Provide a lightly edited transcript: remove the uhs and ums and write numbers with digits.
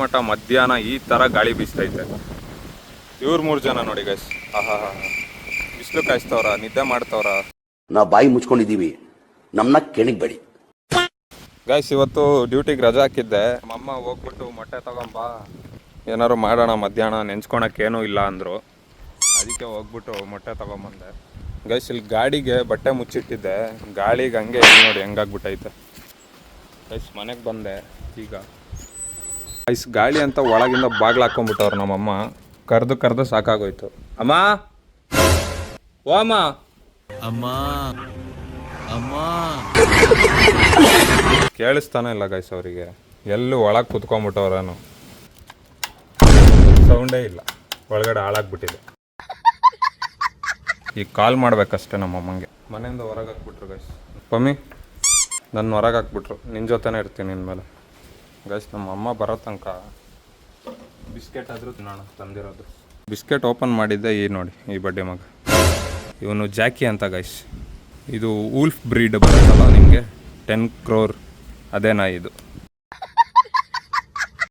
ಮಠ ಮಧ್ಯಾಹ್ನ ಈ ಥರ ಗಾಳಿ ಬೀಸ್ತೈತೆ. ಇವ್ರು 3 ಜನ ನೋಡಿ ಗೈಸ್. ಆಹಾ, ಬಿಸಿಲು ಕಾಯಿಸ್ತವ್ರ, ನಿದ್ದೆ ಮಾಡ್ತವ್ರ. ನಾವು ಬಾಯಿ ಮುಚ್ಕೊಂಡಿದ್ದೀವಿ, ನಮ್ಮನ್ನ ಕೆಣಿಗ್ಬೇಡಿ ಗೈಸ್. ಇವತ್ತು ಡ್ಯೂಟಿಗೆ ರಜಾ ಹಾಕಿದ್ದೆ. ನಮ್ಮಮ್ಮ ಹೋಗ್ಬಿಟ್ಟು ಮೊಟ್ಟೆ ತಗೊಂಬ, ಏನಾರು ಮಾಡೋಣ ಮಧ್ಯಾಹ್ನ, ನೆನ್ಸ್ಕೊಳಕ್ಕೇನೂ ಇಲ್ಲ ಅಂದರು. ಅದಕ್ಕೆ ಹೋಗ್ಬಿಟ್ಟು ಮೊಟ್ಟೆ ತಗೊಂಬಂದೆ ಗೈಸ್. ಇಲ್ಲಿ ಗಾಡಿಗೆ ಬಟ್ಟೆ ಮುಚ್ಚಿಟ್ಟಿದ್ದೆ, ಗಾಳಿಗೆ ಹಂಗೆ ನೋಡಿ ಹೆಂಗಾಗ್ಬಿಟ್ಟೈತೆ ಗೈಸ್. ಮನೆಗೆ ಬಂದೆ ಈಗ ಗೈಸ್. ಗಾಳಿ ಅಂತ ಒಳಗಿಂದ ಬಾಗ್ಲು ಹಾಕೊಂಡ್ಬಿಟ್ಟವ್ರು ನಮ್ಮಮ್ಮ. ಕರೆದು ಸಾಕಾಗೋಯ್ತು. ಅಮ್ಮ, ಓ ಅಮ್ಮ, ಅಮ್ಮ ಅಮ್ಮ ಕೇಳಿಸ್ತಾನೆ ಇಲ್ಲ ಗೈಸ್ ಅವರಿಗೆ. ಎಲ್ಲೂ ಒಳಗೆ ಕುತ್ಕೊಂಡ್ಬಿಟ್ಟವ್ರೇನು, ಸೌಂಡೇ ಇಲ್ಲ. ಒಳಗಡೆ ಹಾಳಾಗ್ಬಿಟ್ಟಿದೆ. ಈಗ ಕಾಲ್ ಮಾಡ್ಬೇಕಷ್ಟೇ ನಮ್ಮಮ್ಮಂಗೆ. ಮನೆಯಿಂದ ಹೊರಗೆ ಹಾಕ್ಬಿಟ್ರು ಗೈಸ್. ಪಮ್ಮಿ, ನನ್ನ ಹೊರಗೆ ಹಾಕ್ಬಿಟ್ರು. ನಿನ್ನ ಜೊತೆನೇ ಇರ್ತೀನಿ ಇನ್ಮೇಲೆ ಗೈಸ್. ನಮ್ಮ ಅಮ್ಮ ಬರೋ ತನಕ ಬಿಸ್ಕೆಟ್ ಆದರೂ ತಿನ್ನೋಣ ತಂದಿರೋದು. ಬಿಸ್ಕೆಟ್ ಓಪನ್ ಮಾಡಿದ್ದೆ, ಈ ನೋಡಿ ಈ ಬಡ್ಡೆ ಮಗ. ಇವನು ಜಾಕಿ ಅಂತ ಗೈಸ್. ಇದು ವೂಲ್ಫ್ ಬ್ರೀಡ್ ಬರುತ್ತಲ್ಲ ನಿಮಗೆ, 10 crore ಅದೇ ನಾಯಿ ಇದು.